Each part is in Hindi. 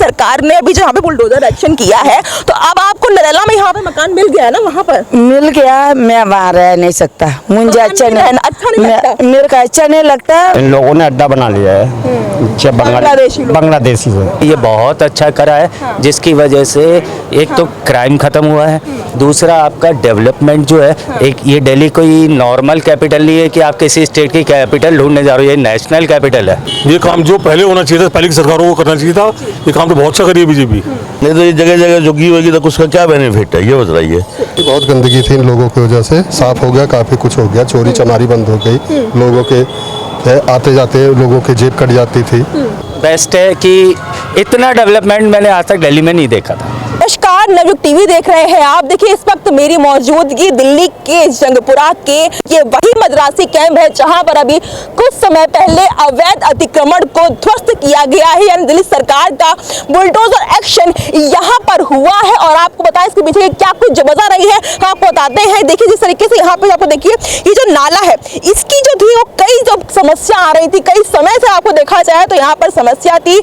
सरकार ने अभी जहाँ पे बुलडोजर एक्शन किया है, तो अब आपको नरेला में यहाँ पे मकान मिल गया है ना, वहाँ पर मिल गया। मैं वहाँ रह नहीं सकता, मुझे अच्छा नहीं लगता, मेरे को अच्छा नहीं लगता। इन लोगों ने अड्डा बना लिया है बांग्लादेशी से। ये बहुत अच्छा करा है, जिसकी वजह से एक तो क्राइम खत्म हुआ है, दूसरा आपका डेवलपमेंट जो है, एक ये दिल्ली कोई नॉर्मल कैपिटल नहीं है कि आप किसी स्टेट की कैपिटल ढूंढने जा रहे हो, ये नेशनल कैपिटल है। ये काम जो पहले होना चाहिए था, पहले की सरकारों को करना चाहिए था। ये काम तो बहुत अच्छा करी है बीजेपी। नहीं तो ये जगह जगह झुग्गी होगी तो उसका क्या बेनिफिट है, ये बताइए। बहुत गंदगी थी इन लोगों की वजह से, साफ हो गया, काफी कुछ हो गया, चोरी चमारी बंद हो गई, लोगों के आते जाते लोगों के जेब कट जाती थी। बेस्ट है कि इतना डेवलपमेंट मैंने आज तक दिल्ली में नहीं देखा था। नमस्कार, नवयुग टीवी देख रहे हैं आप। देखिए, इस वक्त मेरी मौजूदगी दिल्ली के जंगपुरा के ये वही मद्रासी कैंप है जहां पर अभी कुछ समय पहले अवैध अतिक्रमण को ध्वस्त किया गया है, यानी दिल्ली सरकार का बुलडोजर एक्शन यहां पर हुआ है। और आपको बताएं इसके पीछे क्या कुछ वजह रही है, हम आपको बताते हैं। देखिए, जिस तरीके से यहाँ पे आपको देखिए, ये जो नाला है इसकी जो थी वो कई जो समस्या आ रही थी, कई समय से आपको देखा जाए तो यहाँ पर समस्या थी।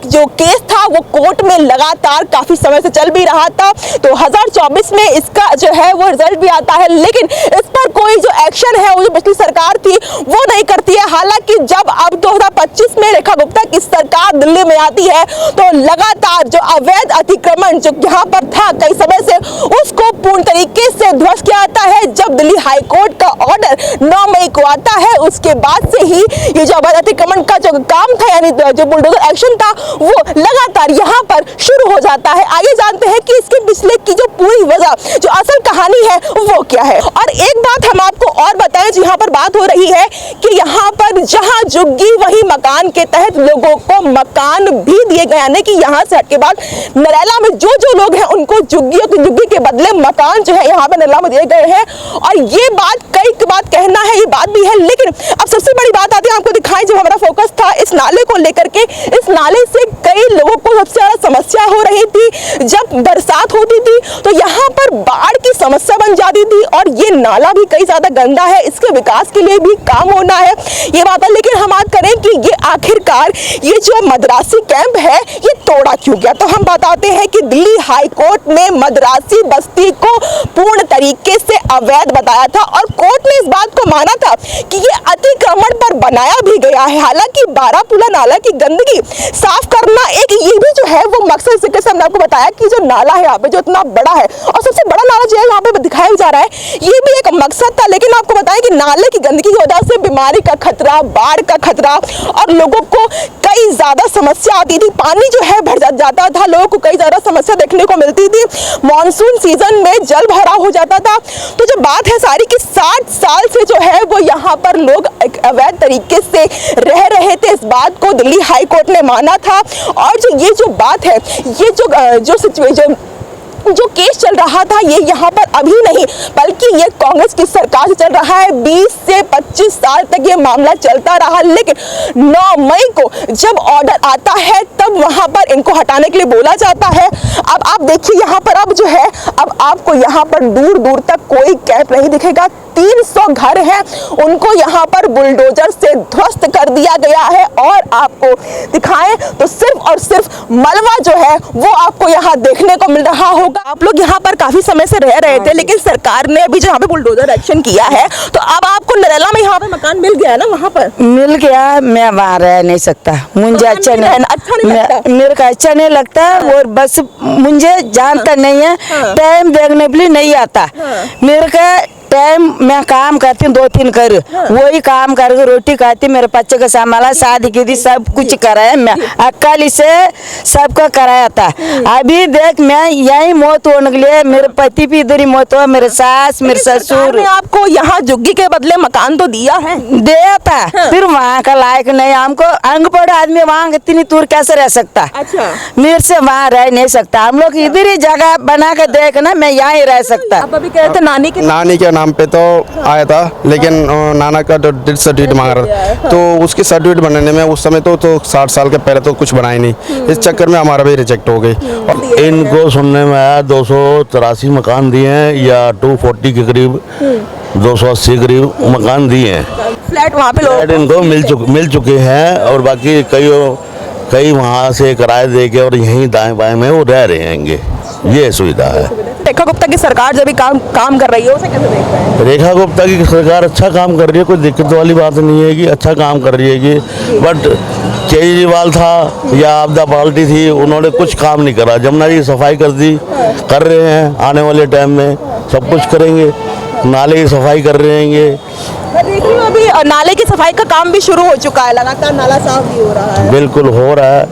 जो केस था वो कोर्ट में लगातार काफी समय से चल भी रहा था। तो 2024 में इसका जो है वो रिजल्ट भी आता है, लेकिन इस पर कोई जो एक्शन है वो जो पिछली सरकार थी वो नहीं करती है। हालांकि जब अब 2025 में रेखा गुप्ता की सरकार दिल्ली में आती है तो लगातार जो अवैध अतिक्रमण जो यहाँ पर था कई समय से, उसको पूर्ण तरीके से ध्वस्त किया जाता है। जब दिल्ली हाई कोर्ट का ऑर्डर 9 मई को आता है, उसके बाद से ही ये जो अवैध अतिक्रमण का जो काम था, यानी जो बुलडोजर एक्शन था, वो लगातार यहाँ पर शुरू हो जाता है। आइए जानते हैं कि इसके पिछले की जो पूरी वजह, जो असल कहानी है वो क्या है। और एक बात हम आपको और बताएं, यहाँ पर बात हो रही है कि यहाँ पर जहाँ झुग्गी वही मकान के तहत लोगों को मकान भी दिए गए, यानी कि यहाँ से हटके बाद नरेला में जो लोग हैं उनको झुग्गी के बदले मकान जो है यहाँ पे नरेला में दिए गए हैं। और ये बात कई बात कहना है, ये बात भी है, लेकिन अब सबसे बड़ी बात आती है, आपको दिखाएं जो हमारा फोकस था इस नाले को लेकर के। इस नाले से कई लोगों को सबसे ज्यादा समस्या हो रही थी। जब बरसात होती थी तो यहाँ पर बाढ़ की समस्या बन जाती थी, और ये नाला भी कई ज्यादा गंदा है, इसके विकास के लिए भी काम होना है, ये बात है। लेकिन हम बात करें कि ये आखिरकार ये जो मद्रासी कैंप है ये तोड़ा क्यों गया, तो हम बताते हैं कि दिल्ली हाई कोर्ट ने मद्रासी बस्ती को पूर्ण तरीके से अवैध बताया था, और कोर्ट ने इस बात को माना था कि ये अतिक्रमण पर बनाया भी गया है। हालांकि बारापुला नाला की गंदगी साफ करना एक ये भी जो है वो मकसद से हमने आपको बताया कि जो नाला है यहाँ पे जो इतना बड़ा है, और सबसे बड़ा नाला जो है यहाँ पे दिखाया जा रहा है, ये भी एक मकसद था। लेकिन आपको बताएं कि नाले की गंदगी की वजह से बीमारी का खतरा, बाढ़ का खतरा, और लोगों को कई ज्यादा समस्या आती थी। पानी जो है भर जाता था, लोगों को कई ज्यादा समस्या देखने को मिलती थी। मानसून सीजन में जल भराव हो जाता था। तो जो बात है सारी कि 60 साल से जो है वो यहाँ पर लोग अवैध तरीके से रह रहे थे, इस बात को दिल्ली हाई कोर्ट ने माना था। और ये जो बात है, ये जो केस चल रहा था, ये यहाँ पर अभी नहीं बल्कि ये कांग्रेस की सरकार से चल रहा है। 20 से 25 साल तक ये मामला चलता रहा, लेकिन 9 मई को जब ऑर्डर आता है तब वहां पर इनको हटाने के लिए बोला जाता है। अब आप देखिए यहाँ पर अब जो है, अब आपको यहाँ पर दूर दूर तक कोई कैंप नहीं दिखेगा। 300 घर हैं, उनको यहाँ पर बुलडोजर से ध्वस्त कर दिया गया है। और आपको दिखाएं तो सिर्फ और सिर्फ मलबा जो है वो आपको यहाँ देखने को मिल रहा होगा। आप लोग यहाँ पर काफी समय से रह रहे थे, लेकिन सरकार ने अभी जहाँ पे बुलडोजर एक्शन किया है, तो अब आपको नरेला में यहाँ पे मकान मिल गया है ना, वहाँ पर मिल गया। मैं वहाँ रह नहीं सकता, मुझे अच्छा नहीं लगता, मेरे को अच्छा नहीं लगता। और बस मुझे जानता नहीं है, टाइम देखने के लिए नहीं आता मेरे का। टाइम मैं काम करती हूँ 2-3 कर, वही काम करके रोटी खाती, मेरे बच्चे का संभाला, शादी की थी, सब कुछ कराया, मैं अकेली से सबका कराया था। अभी देख मैं यही मौत होने के लिए, मेरे पति भी इधर ही मौत हुआ, मेरे सास, मेरे ससुर। आपको यहाँ झुग्गी के बदले मकान तो दिया है, दिया था, फिर वहाँ का लायक नहीं। हमको अंगपढ़ आदमी वहाँ इतनी दूर कैसे रह सकता। अच्छा, मेरे से वहाँ रह नहीं सकता। हम लोग इधर ही जगह बना के देखना, मैं यहाँ ही रह सकता। आप अभी कह रहे थे नानी के नाम पे तो आया था, लेकिन नाना का तो डेथ सर्टिफिकेट मांग रहा था, तो उसकी सर्टिफिकेट बनाने में उस समय तो 60 साल के पहले तो कुछ बनाए नहीं। इस चक्कर में हमारा भी रिजेक्ट हो गई। और इनको सुनने में आया 283 मकान दिए हैं, या 240 के करीब 280 करीब मकान दिए हैं। फ्लैट वहाँ पे फ्लैट इनको मिल चुके हैं, और बाकी कई कई वहाँ से किराए दे के और यहीं दाएं बाएं में वो रह रहेंगे, ये सुविधा है। रेखा गुप्ता की सरकार जब भी काम कर रही है उसे कैसे देख रहे हैं? रेखा गुप्ता की सरकार अच्छा काम कर रही है, कोई दिक्कत वाली बात नहीं है कि अच्छा काम कर रही है कि, बट केजरीवाल था या आपदा पार्टी थी, उन्होंने कुछ काम नहीं करा। जमुना जी सफाई कर रहे हैं, आने वाले टाइम में सब कुछ करेंगे, नाले की सफाई कर रहे हैं। मैं देख रही हूँ अभी नाले की सफाई का काम भी शुरू हो चुका है, लगातार नाला साफ भी हो रहा है। बिल्कुल हो रहा है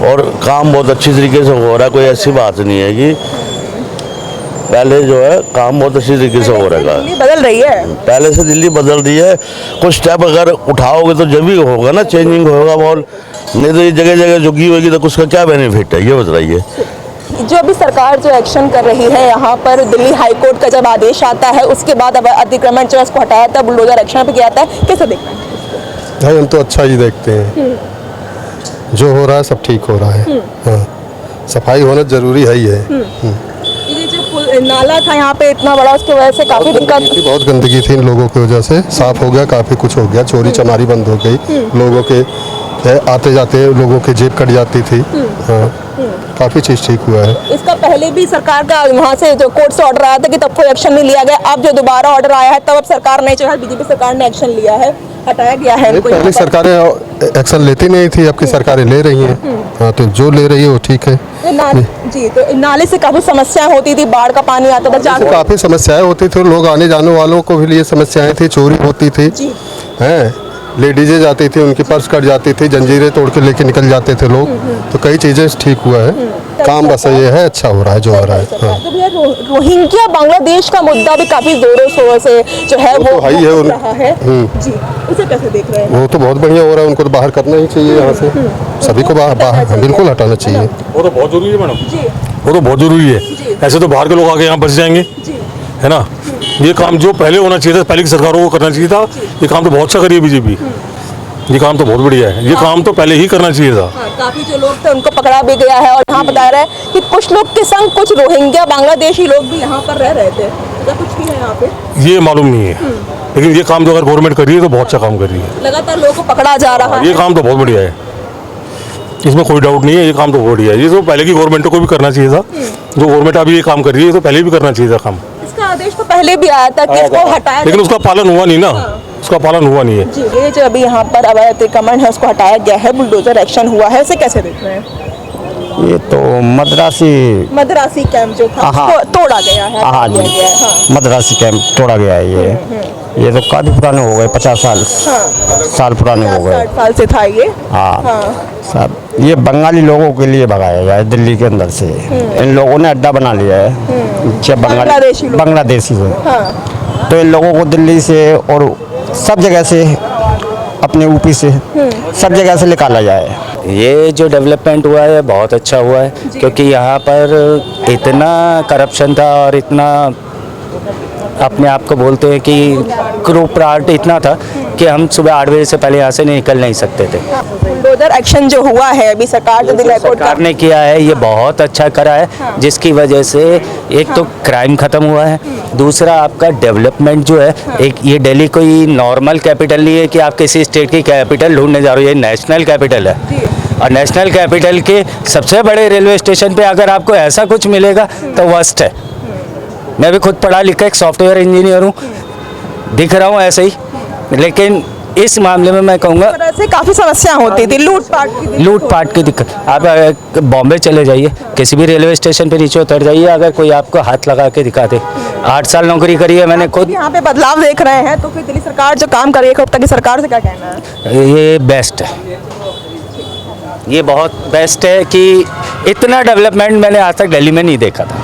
और काम बहुत अच्छी तरीके से हो रहा है, कोई ऐसी बात नहीं है कि पहले जो है काम बहुत अच्छी तरीके से हो रहा है। दिल्ली बदल रही है, पहले से दिल्ली बदल रही है, कुछ स्टेप अगर उठाओगे तो जब भी होगा ना, चेंजिंग होगा माहौल, नहीं तो ये जगह जगह झुकी होगी तो उसका क्या बेनिफिट है, ये बताइए। जो अभी सरकार जो एक्शन कर रही है यहाँ पर, दिल्ली हाई कोर्ट का जब आदेश आता है उसके बाद अब अतिक्रमण जो है उसको हटाया था, बुलडोजर एक्शन पे किया था, कैसे देखना है? भाई हम तो अच्छा ही देखते हैं, जो हो रहा है सब ठीक हो रहा है। हाँ, सफाई होना जरूरी है ही है। ये जो नाला था यहाँ पे इतना बड़ा, उसकी वजह से काफी दिक्कत, बहुत गंदगी थी इन लोगों की वजह से, साफ हो गया, काफी कुछ हो गया, चोरी चमारी बंद हो गई, लोगों के आते जाते लोगों की जेब कट जाती थी। हाँ, काफी चीज ठीक हुआ है। इसका पहले भी सरकार का वहाँ से जो कोर्ट से ऑर्डर आया था कि तब कोई एक्शन नहीं लिया गया, अब जो दोबारा ऑर्डर आया है तब अब सरकार ने जो है बीजेपी सरकार ने एक्शन लिया है, हटाया गया है इनको। पहले सरकारें एक्शन लेती नहीं थी, अब की सरकारें ले रही हैं। हाँ, तो जो ले रही है वो ठीक है। जी, तो नाले से काफी समस्याएं होती थी, बाढ़ का पानी आता था, तो काफी समस्याएं होती थी, लोग आने जाने वालों को भी लिए समस्याएं थी, चोरी होती थी, हैं, लेडीजें जाती थी, उनकी पर्स कट जाती थी, जंजीरें तोड़ के लेके निकल जाते थे लोग। तो कई चीजें ठीक हुआ है, काम बस ये है, अच्छा हो रहा है जो हो रहा है। हाँ। तो भैया रोहिंग्या बांग्लादेश का मुद्दा भी काफी जोरों शोरों से जो है वो तो है रहा है। जी, उसे कैसे देख रहे हैं? वो तो बहुत बढ़िया हो रहा है, उनको तो बाहर करना ही चाहिए यहाँ से, सभी को बाहर बिल्कुल हटाना चाहिए। वो तो बहुत जरूरी है मैडम, वो तो बहुत जरूरी है, ऐसे तो बाहर के लोग आके यहाँ बस जाएंगे, है ना। ये काम जो पहले होना चाहिए था, पहले की सरकारों को करना चाहिए था, ये काम तो बहुत अच्छा करी है बीजेपी, ये काम तो बहुत बढ़िया है, ये काम तो पहले ही करना चाहिए था। काफी जो लोग थे उनको पकड़ा भी गया है, और यहाँ बता रहे हैं कि कुछ लोग के संग कुछ रोहिंग्या बांग्लादेशी लोग भी यहाँ पर रह रहे थे, क्या कुछ भी है यहाँ पे? ये मालूम नहीं है, लेकिन ये काम जो अगर गवर्नमेंट कर रही है तो बहुत अच्छा काम कर रही है। लगातार लोगों को पकड़ा जा रहा है, ये काम तो बहुत बढ़िया है, इसमें कोई डाउट नहीं है, ये काम तो बहुत बढ़िया है। ये तो पहले की गवर्नमेंट को भी करना चाहिए था, जो गवर्नमेंट अभी ये काम कर रही है तो पहले भी करना चाहिए था काम। इसका आदेश तो पहले भी आया था कि इसको हटाया, लेकिन उसका पालन हुआ नहीं ना, उसका पालन हुआ नहीं है। जी, ये जो अभी यहाँ पर अवैध अतिक्रमण है उसको हटाया गया है, बुलडोजर एक्शन हुआ है, इसे कैसे देख रहे हैं? ये तो मद्रासी कैंप जो था उसको तोड़ा गया है, हाँ जी, मद्रासी कैंप तोड़ा गया है। ये तो काफी पुराने हो गए, 50 साल पुराने हो गए, 60 साल से था ये। हाँ सब ये बंगाली लोगों के लिए भगाया गया है दिल्ली के अंदर से, इन लोगों ने अड्डा बना लिया है बांग्लादेशी से। तो इन लोगों को दिल्ली से और सब जगह से, अपने यूपी से, सब जगह से निकाला जाए। ये जो डेवलपमेंट हुआ है बहुत अच्छा हुआ है, क्योंकि यहाँ पर इतना करप्शन था और इतना अपने आप को बोलते हैं कि क्रूप्राट इतना था कि हम सुबह 8 बजे से पहले यहाँ से निकल नहीं सकते थे। बुलडोजर एक्शन जो हुआ है अभी सरकार जो दिल्ली कोर्ट सरकार ने किया है ये बहुत अच्छा करा है, जिसकी वजह से एक तो क्राइम ख़त्म हुआ है, दूसरा आपका डेवलपमेंट जो है, एक ये दिल्ली कोई नॉर्मल कैपिटल नहीं है कि आप किसी स्टेट की कैपिटल ढूंढने जा रहे हो, ये नेशनल कैपिटल है। और नेशनल कैपिटल के सबसे बड़े रेलवे स्टेशन पे अगर आपको ऐसा कुछ मिलेगा तो वर्स्ट है। मैं भी खुद पढ़ा लिखा एक सॉफ्टवेयर इंजीनियर हूँ, दिख रहा हूँ ऐसे ही, लेकिन इस मामले में मैं कहूँगा से काफ़ी समस्या होती थी, लूटपाट की दिक्कत। आप बॉम्बे चले जाइए, किसी भी रेलवे स्टेशन पे नीचे उतर जाइए, अगर कोई आपको हाथ लगा के दिखा दे। 8 साल नौकरी करी है मैंने खुद। यहाँ पे बदलाव देख रहे हैं, तो फिर दिल्ली सरकार जो काम कर रही है अब तक की सरकार से क्या कहना है? ये बेस्ट है, ये बहुत बेस्ट है कि इतना डेवलपमेंट मैंने आज तक दिल्ली में नहीं देखा था।